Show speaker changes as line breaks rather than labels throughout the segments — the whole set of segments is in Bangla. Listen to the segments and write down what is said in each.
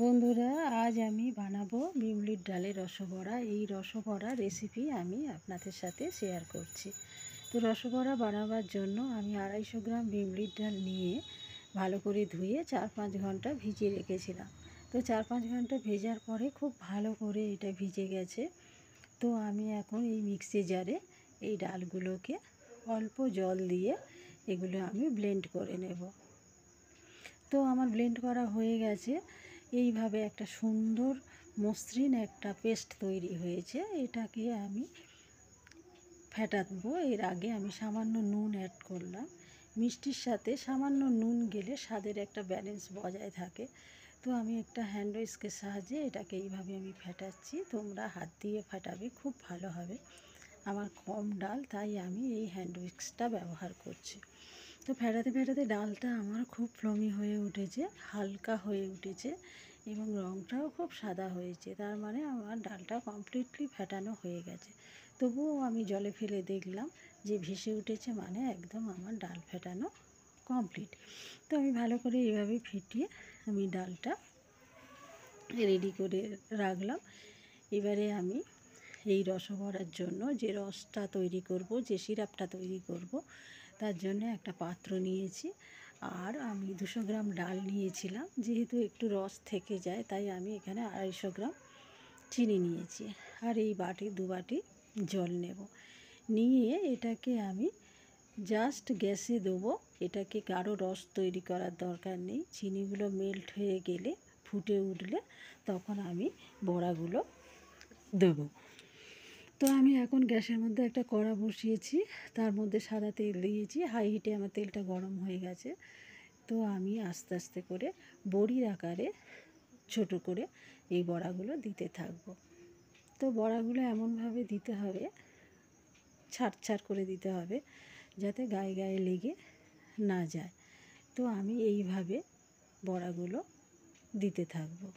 বন্ধুরা, আজ আমি বানাবো বিউলির ডালের রসবড়া। এই রসবড়া রেসিপি আমি আপনাদের সাথে শেয়ার করছি। তো রসবড়া বানাবার জন্য আমি 250 গ্রাম বিউলির ডাল নিয়ে ভালো করে ধুয়ে 4-5 ঘন্টা ভিজিয়ে রেখেছিলাম। তো 4-5 ঘন্টা ভেজার পরে খুব ভালো করে এটা ভিজে গেছে। তো আমি এখন এই মিক্সি জারে এই ডালগুলোকে অল্প জল দিয়ে এগুলো আমি ব্লেন্ড করে নেব। তো আমার ব্লেন্ড করা হয়ে গেছে। এইভাবে একটা সুন্দর মসৃণ একটা পেস্ট তৈরি হয়েছে। এটাকে আমি ফেটাবো। এর আগে আমি সামান্য নুন অ্যাড করলাম। মিষ্টির সাথে সামান্য নুন গেলে স্বাদের একটা ব্যালেন্স বজায় থাকে। তো আমি একটা হ্যান্ড উইস্কের সাহায্যে এটাকে এইভাবে আমি ফেটাচ্ছি। তোমরা হাত দিয়ে ফাটাবে, খুব ভালো হবে। আমার কম ডাল, তাই আমি এই হ্যান্ড উইস্কটা ব্যবহার করছি। তো ফেটাতে ফেটাতে ডালটা আমার খুব ফ্লমি হয়ে উঠেছে, হালকা হয়ে উঠেছে এবং রঙটাও খুব সাদা হয়েছে। তার মানে আমার ডালটা কমপ্লিটলি ফেটানো হয়ে গেছে। তবুও আমি জলে ফেলে দেখলাম যে ভেসে উঠেছে, মানে একদম আমার ডাল ফেটানো কমপ্লিট। তো আমি ভালো করে এইভাবে ফেটিয়ে আমি ডালটা রেডি করে রাখলাম। এবারে আমি এই রসবড়ার জন্য যে রসটা তৈরি করব, যে সিরাপটা তৈরি করব, তার জন্য একটা পাত্র নিয়েছি। আর আমি 200 গ্রাম ডাল নিয়েছিলাম। যেহেতু একটু রস থেকে যায়, তাই আমি এখানে 250 গ্রাম চিনি নিয়েছি। আর এই দু বাটি জল নেব। নিয়ে এটাকে আমি জাস্ট গ্যাসে দেবো। এটাকে গাঢ় রস তৈরি করার দরকার নেই। চিনিগুলো মেল্ট হয়ে গেলে, ফুটে উঠলে, তখন আমি বড়াগুলো দেবো। তো আমি এখন গ্যাসের মধ্যে একটা কড়া বসিয়েছি, তার মধ্যে সাদা তেল দিয়েছি। হাই হিটে আমার তেলটা গরম হয়ে গেছে। তো আমি আস্তে আস্তে করে বড়ির আকারে ছোট করে এই বড়াগুলো দিতে থাকবো। তো বড়াগুলো এমনভাবে দিতে হবে, ছাড় করে দিতে হবে, যাতে গায়ে গায়ে লেগে না যায়। তো আমি এইভাবে বড়াগুলো দিতে থাকবো।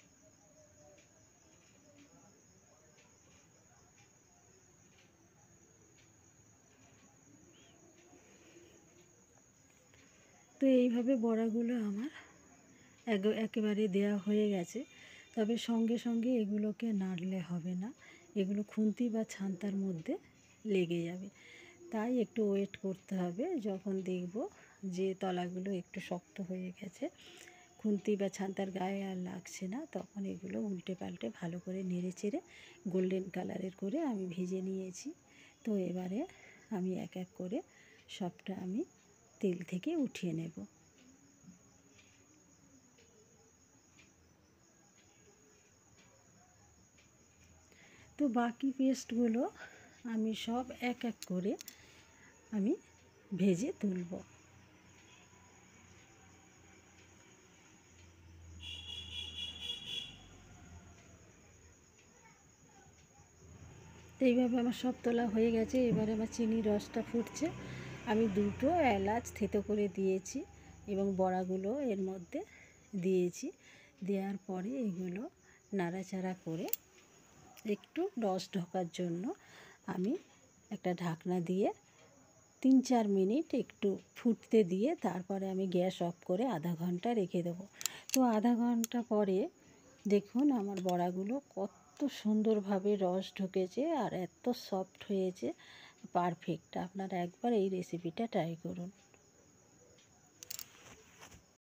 তো এইভাবে বড়াগুলো আমার একেবারে দেয়া হয়ে গেছে। তবে সঙ্গে সঙ্গে এগুলোকে নাড়লে হবে না, এগুলো খুন্তি বা ছান্তার মধ্যে লেগে যাবে। তাই একটু ওয়েট করতে হবে। যখন দেখব যে তলাগুলো একটু শক্ত হয়ে গেছে, খুন্তি বা ছান্তার গায়ে আর লাগছে না, তখন এগুলো উল্টে পাল্টে ভালো করে নেড়ে চেড়ে গোল্ডেন কালারের করে আমি ভেজে নিয়েছি। তো এবারে আমি এক এক করে সবটা আমি তেল থেকে উঠিয়ে নেব। তো বাকি পেস্টগুলো আমি সব এক এক করে আমি ভেজে তুলব। তো এইভাবে আমার সব তোলা হয়ে গেছে। এবারে আমার চিনির রসটা ফুটছে। আমি 2টো এলাচ থেতো করে দিয়েছি এবং বড়াগুলো এর মধ্যে দিয়েছি। দেওয়ার পরে এগুলো নাড়াচাড়া করে একটু রস ঢোকার জন্য আমি একটা ঢাকনা দিয়ে 3-4 মিনিট একটু ফুটতে দিয়ে তারপরে আমি গ্যাস অফ করে আধা ঘন্টা রেখে দেবো। তো আধা ঘন্টা পরে দেখুন আমার বড়াগুলো কত সুন্দরভাবে রস ঢুকেছে আর এত সফট হয়েছে, পারফেক্ট। আপনারা একবার এই রেসিপিটা ট্রাই করুন।